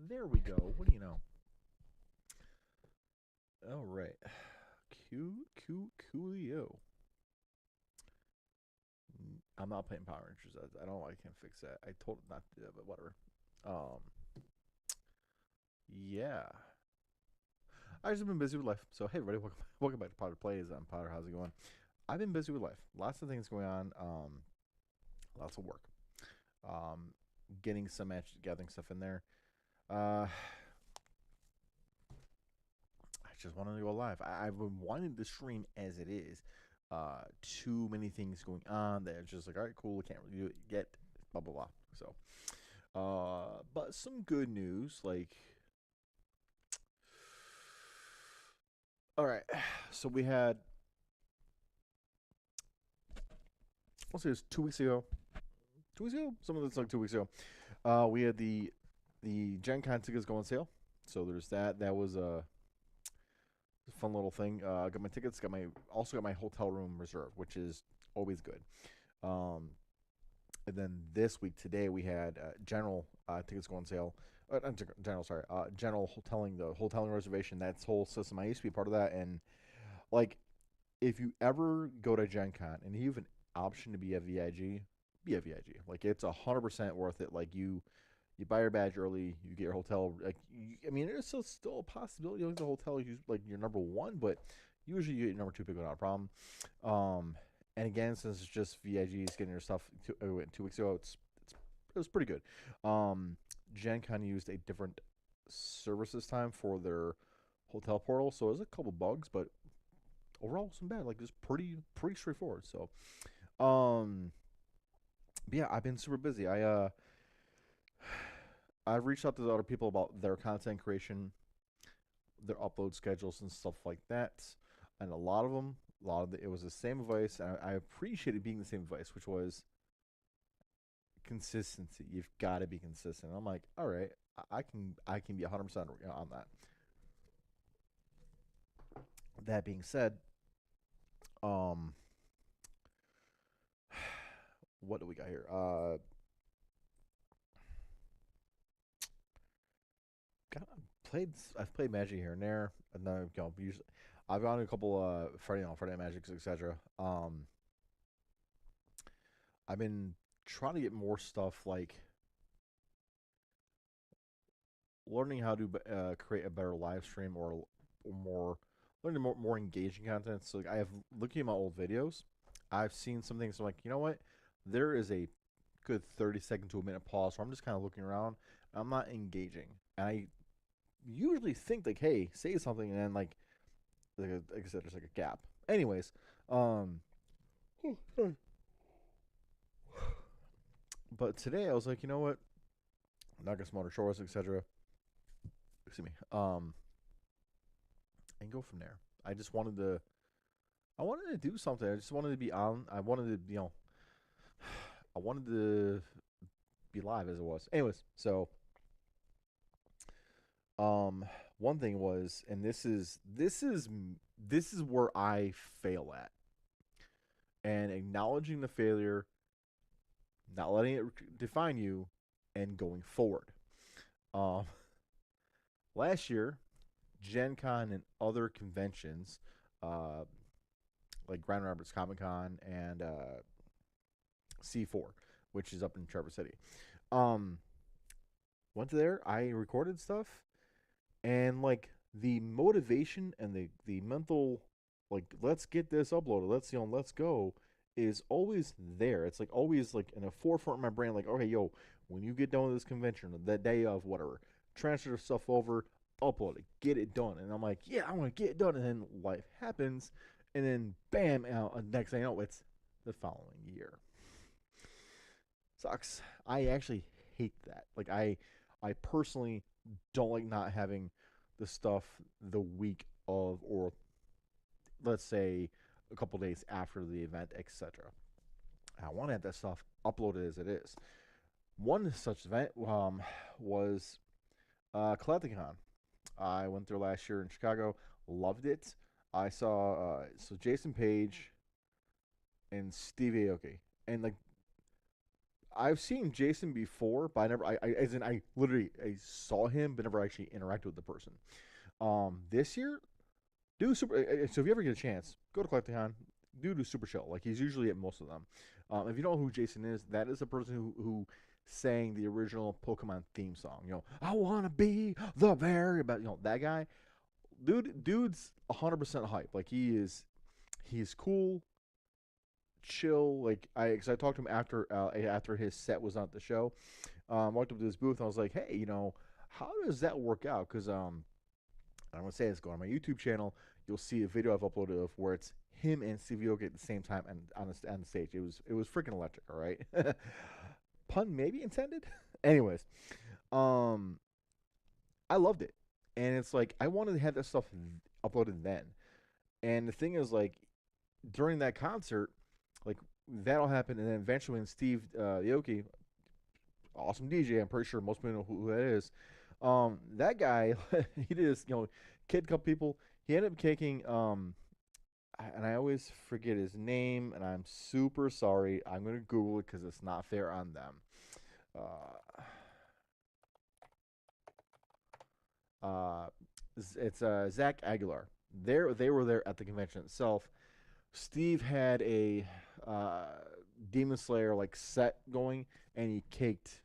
There we go. What do you know? All right. Coolio. I'm not playing Power Rangers. I don't know. I can't fix that. I told it not to do that, but whatever. Um, yeah. I just been busy with life. So hey, everybody, welcome back to Potter Plays. I'm Potter. How's it going? I've been busy with life. Lots of things going on. Lots of work. Um, getting some matches, gathering stuff in there. I just wanted to go live. I've been wanting to stream as it is. Too many things going on that it's just like, all right, cool. We can't really do it yet. Blah blah blah. So, but some good news. Like, all right. So we had, let's say it was 2 weeks ago. 2 weeks ago. Some of it's like 2 weeks ago. We had the Gen Con tickets go on sale. So there's that. That was a fun little thing. Got my tickets. Got my hotel room reserved, which is always good. Um, and then this week today we had general tickets go on sale. General, sorry, general hoteling, the hoteling reservation. That's whole system. I used to be part of that, and like if you ever go to Gen Con and you have an option to be a VIG, be a VIG. Like it's 100% worth it. Like you buy your badge early, you get your hotel. I mean, there's still a possibility you get the hotel is like your number one, but usually you get your number two pick without a problem. Um, and again, since it's just VIGs getting your stuff 2 weeks ago, it was pretty good. Gen kind of used a different service this time for their hotel portal, so there's a couple bugs, but overall, some bad. Like it's pretty straightforward. So, um, but yeah, I've been super busy. I've reached out to other people about their content creation, their upload schedules, and stuff like that. And it was the same advice. And I appreciated being the same advice, which was consistency. You've got to be consistent. And I'm like, all right, I can be 100% on that. That being said, um, what do we got here? God, I've played Magic here and there, and then usually I've gone to a couple Friday Night Magics, etc. I've been trying to get more stuff like learning how to create a better live stream or more learning more engaging content. So like, I have looking at my old videos, I've seen some things I'm like, you know what? There is a good 30 second to a minute pause where I'm just kind of looking around. I'm not engaging, and I usually think like, hey, say something, and then like I said, there's like a gap. Anyways, um, but today I was like, you know what? I'm not gonna smarter chores, etc. Excuse me. And go from there. I wanted to do something. I just wanted to be on. I wanted to be live as it was. Anyways, so one thing was, and this is where I fail at, and acknowledging the failure, not letting it define you, and going forward. Um, last year, Gen Con and other conventions, uh, like Grand Rapids Comic Con and C4, which is up in Traverse City. Um, went there. I recorded stuff, and like the motivation and the mental, like let's get this uploaded. Let's go is always there. It's like always like in the forefront of my brain. Like okay, yo, when you get done with this convention, the day of whatever, transfer the stuff over, upload it, get it done. And I'm like, yeah, I want to get it done. And then life happens, and then bam, next thing I know, it's the following year. Sucks. I actually hate that. Like I personally don't like not having the stuff the week of, or let's say a couple days after the event, etc. I want to have that stuff uploaded as it is. One such event was Collecticon. I went there last year in Chicago, loved it. I saw so Jason Page and Steve Aoki, and like I've seen Jason before, but I never. As in, I literally I saw him, but never actually interacted with the person. This year, dude, super. So if you ever get a chance, go to Collecticon. Dude is super chill. Like he's usually at most of them. If you don't know who Jason is, that is the person who sang the original Pokemon theme song. I wanna be the very best. That guy. Dude's 100% hype. Like he's cool, chill. Like because I talked to him after his set was on the show. Walked up to his booth and I was like, hey, how does that work out? Because I'm gonna say this. Go on my YouTube channel. You'll see a video I've uploaded of where it's him and Steve Aoki at the same time and on the stage. It was freaking electric. All right, pun maybe intended. Anyways, um, I loved it, and it's like I wanted to have that stuff uploaded then. And the thing is, like during that concert, like that'll happen, and then eventually, when Steve Aoki, awesome DJ, I'm pretty sure most people know who that is. That guy, he did this, kid couple people. He ended up kicking, and I always forget his name, and I'm super sorry. I'm gonna Google it because it's not fair on them. Uh, it's Zach Aguilar. They were there at the convention itself. Steve had a uh, Demon Slayer like set going, and he caked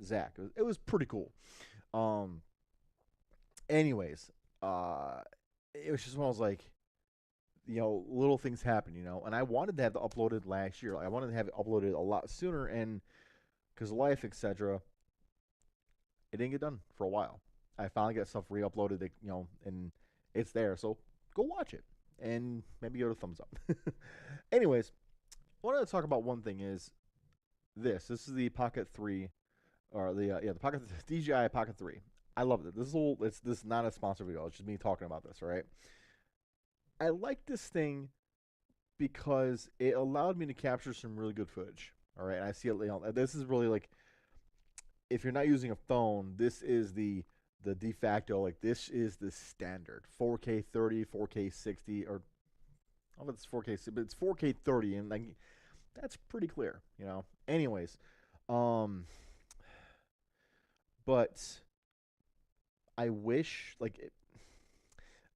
Zach. It was pretty cool. Um, anyways, it was just one of those like little things happen, and I wanted to have it uploaded last year. Like, I wanted to have it uploaded a lot sooner, and because life, etc., it didn't get done for a while. I finally got stuff re-uploaded, and it's there. So go watch it and maybe give it a thumbs up. Anyways, I wanted to talk about one thing is this is the Pocket 3 or the Pocket DJI Pocket 3. I love it. This is not a sponsored video. It's just me talking about this, all right? I like this thing because it allowed me to capture some really good footage. All right, and I see it. This is really like if you're not using a phone, this is the de facto. Like this is the standard 4K 30, 4K 60, or I don't know if it's 4K, but it's 4K 30, and like that's pretty clear. Anyways, um, but I wish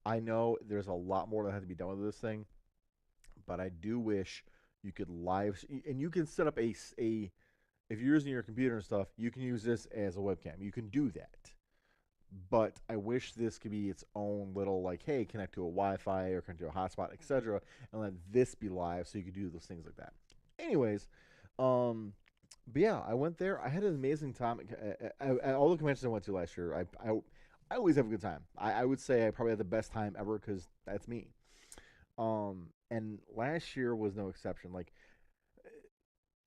I know there's a lot more that has to be done with this thing, but I do wish you could and you can set up a if you're using your computer and stuff, you can use this as a webcam. You can do that. But I wish this could be its own little like, hey, connect to a Wi-Fi or connect to a hotspot, etc., and let this be live so you could do those things like that. Anyways, but yeah, I went there. I had an amazing time at all the conventions I went to last year. I always have a good time. I would say I probably had the best time ever because that's me. And last year was no exception. Like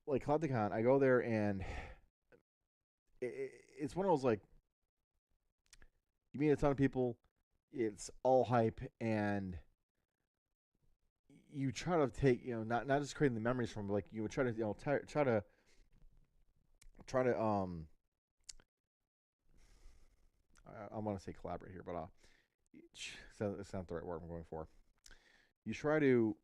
CloudCon, I go there and it's one of those like you meet a ton of people, it's all hype, and you try to take not just creating the memories from, but like you would try to try to I want to say collaborate here, but it's not the right word I'm going for. You try to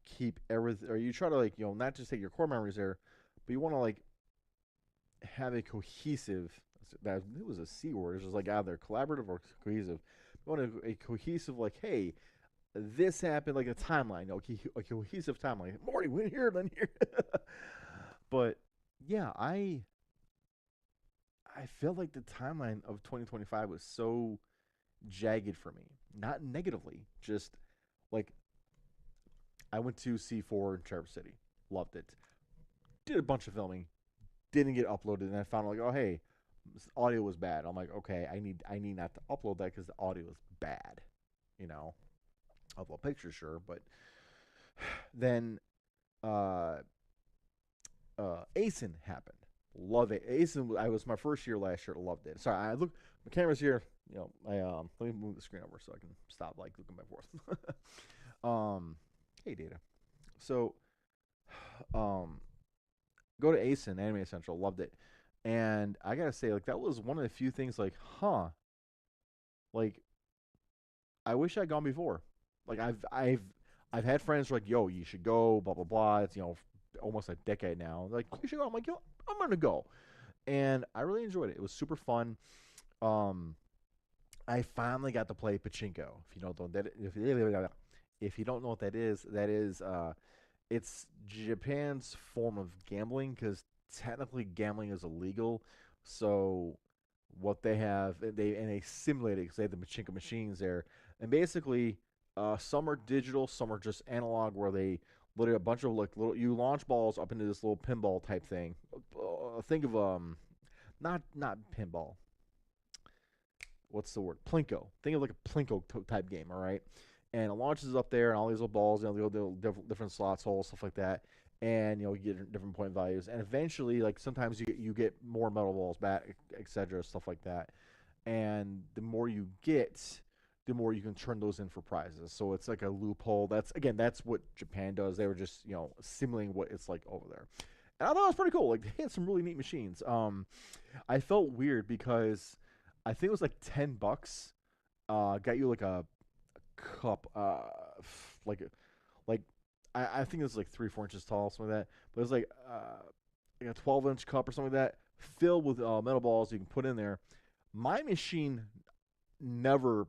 keep everything, or you try to not just take your core memories there, but you want to have a cohesive. That it was a C word. It's just like either collaborative or cohesive. You want a cohesive hey, this happened like a timeline, a cohesive timeline. Morty went here, then here. But yeah, I felt like the timeline of 2025 was so jagged for me. Not negatively, just like I went to C4 in Traverse City, loved it. Did a bunch of filming, didn't get uploaded, and I found oh hey, audio was bad. I'm like, okay, I need not to upload that because the audio is bad. Upload pictures, sure, but then ASIN happened. Love it. ASIN, I was my first year last year. Loved it. Sorry, my camera's here. Let me move the screen over so I can stop looking back and forth. Hey, Data. So, go to ASIN, Anime Central. Loved it. And I gotta say, that was one of the few things I wish I'd gone before. I've had friends who are like, yo, you should go, blah blah blah. It's almost a decade now. Like, you should go. I'm like, yo, I'm gonna go, and I really enjoyed it. It was super fun. Um, I finally got to play pachinko. If you don't know that, if you don't know what that is it's Japan's form of gambling because technically gambling is illegal. So what they have, they simulate it because they have the pachinko machines there, and basically, some are digital, some are just analog, where they literally a bunch of like little you launch balls up into this little pinball type thing. Think of not pinball. What's the word? Plinko. Think of like a Plinko type game, all right? And it launches up there, and all these little balls, the little different slots, holes, stuff like that. And you get different point values, and eventually, like sometimes you get more metal balls back, etc., stuff like that. And the more you get, the more you can turn those in for prizes. So it's like a loophole. That's what Japan does. They were just simulating what it's like over there. And I thought it was pretty cool. Like they had some really neat machines. I felt weird because I think it was like $10. Got you like a cup, like like I think it was like 3 4 inches tall, something like that. But it was like a 12-inch cup or something like that, filled with metal balls you can put in there. My machine never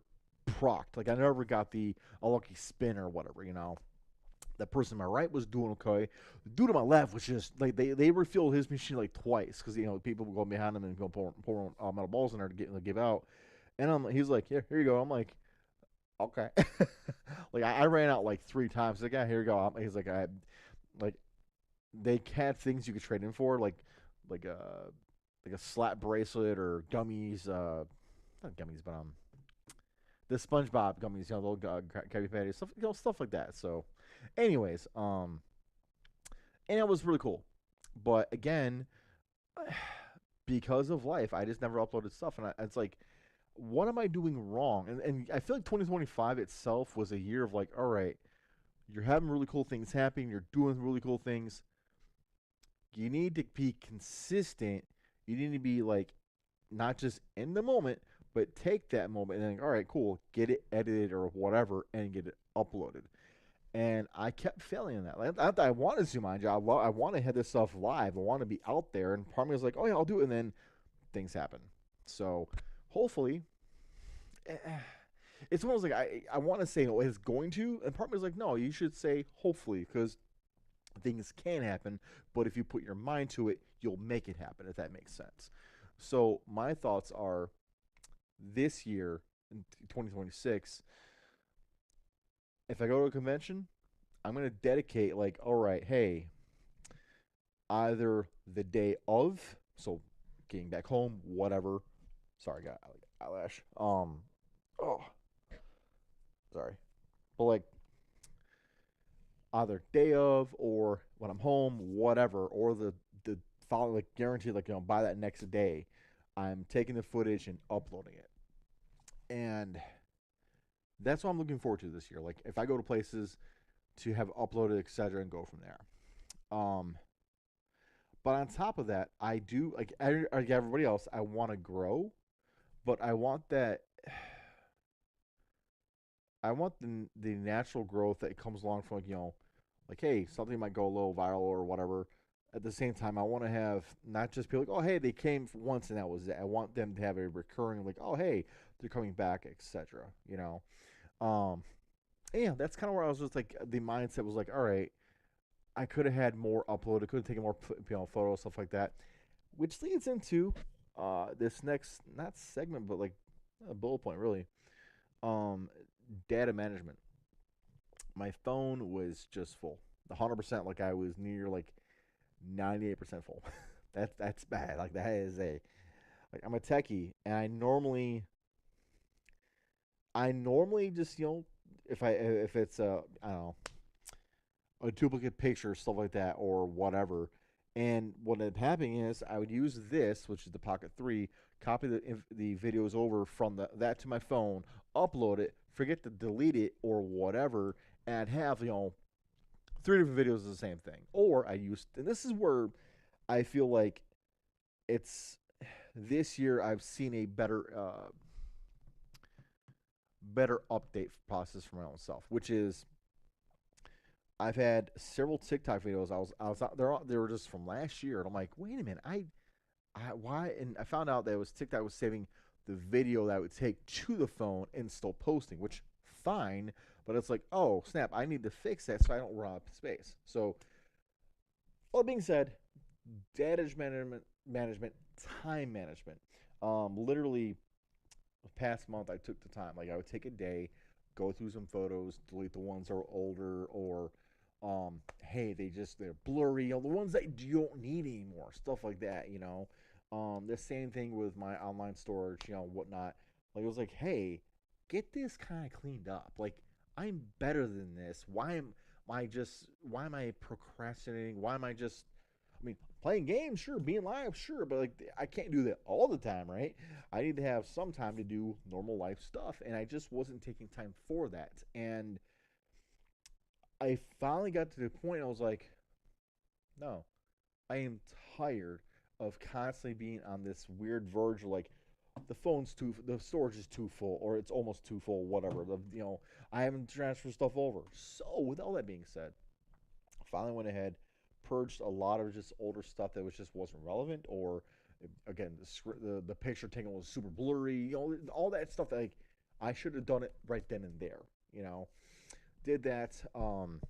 procced. Like I never got the a lucky spin or whatever. That person on my right was doing okay. The dude on my left was just like they refilled his machine like twice because people would go behind him and go pour metal balls in there to give out. And he's like, here you go. I'm like, okay. Like I ran out like 3 times. Like, yeah, here you go. He's like, like they had things you could trade in for, like a slap bracelet or gummies. Not gummies, but the SpongeBob gummies, little Krabby Patties, stuff like that. So, anyways, and it was really cool. But again, because of life, I just never uploaded stuff, and it's like, what am I doing wrong? And I feel like 2025 itself was a year of like, all right, you're having really cool things happening, you're doing really cool things. You need to be consistent. You need to be like, not just in the moment, but take that moment and think, all right, cool, get it edited or whatever, and get it uploaded. And I kept failing in that. Like, I wanted to, mind you, I want to have this stuff live. I want to be out there. And part of me was like, oh yeah, I'll do it. And then things happen. So hopefully, it's almost like I want to say no, it's going to, and part of me is like, no, you should say hopefully, because things can happen. But if you put your mind to it, you'll make it happen. If that makes sense. So my thoughts are, this year in 2026, if I go to a convention, I'm going to dedicate, like, all right, hey, either the day of, so getting back home, whatever. Sorry, got eyelash. Oh, sorry. But like, either day of or when I'm home, whatever, or the following, like, guaranteed, like, by that next day, I'm taking the footage and uploading it. And that's what I'm looking forward to this year. Like, if I go to places, to have uploaded, etc., and go from there. But on top of that, I do, like everybody else, I want to grow, but I want that. I want the natural growth that comes along from, like, hey, something might go a little viral or whatever. At the same time, I want to have not just people like, oh, hey, they came once and that was it. I want them to have a recurring, like, oh, hey, they're coming back, etc. Um, yeah, that's kind of where I was just like, the mindset was like, all right, I could have had more uploaded, could have taken more photos, stuff like that, which leads into this next, not segment, but like a bullet point really. Um, Data management. My phone was just full, 100%. Like I was near like 98% full. That's bad. Like that is like I'm a techie, and I normally just if it's I don't know, a duplicate picture, stuff like that, or whatever. And what ended up happening is I would use this, which is the Pocket 3, copy the videos over from that to my phone, upload it, forget to delete it or whatever, and I'd have 3 different videos of the same thing. Or and this is where I feel like it's this year I've seen a better update process for my own self, which is I've had several TikTok videos. They were just from last year, and I'm like, wait a minute, why? And I found out that it was TikTok was saving the video that I would take to the phone and still posting, which fine, but it's like, oh snap, I need to fix that so I don't run out of space. So, all that being said, data management, time management. Literally, the past month I took the time. Like I would take a day, go through some photos, delete the ones that are older, or hey, they're blurry. The ones that you don't need anymore, stuff like that. The same thing with my online storage, whatnot. Like it was like, hey, get this kind of cleaned up. Like I'm better than this. Why am I procrastinating? Why am I just I mean, playing games, sure, being live, sure, but like I can't do that all the time, right? I need to have some time to do normal life stuff, and I just wasn't taking time for that. And I finally got to the point I was like, no, I am tired of constantly being on this weird verge of like the storage is too full, or it's almost too full, whatever. I haven't transferred stuff over. So, with all that being said, finally went ahead, purged a lot of just older stuff that wasn't relevant, or again, the picture taken was super blurry. All that stuff that like I should have done it right then and there. Did that. And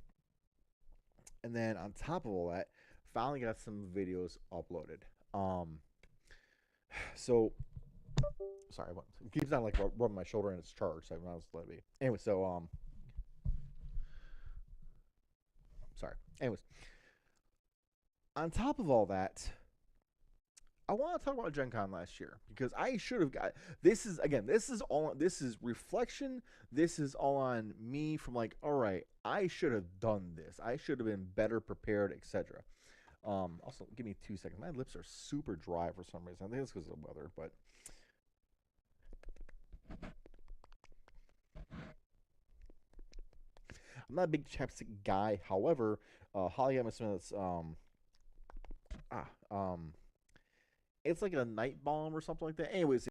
then on top of all that, finally got some videos uploaded. So sorry, it keeps on like rubbing my shoulder and it's charged. So I'm not let it be. Anyway, so sorry. Anyways, on top of all that, I want to talk about Gen Con last year because I should have got this is reflection. This is all on me from like, all right, I should have done this. I should have been better prepared, etc. Also, give me 2 seconds. My lips are super dry for some reason. I think it's because of the weather, but I'm not a big chapstick guy. However, Holly got me some of this ah um it's like a night balm or something like that. Anyways,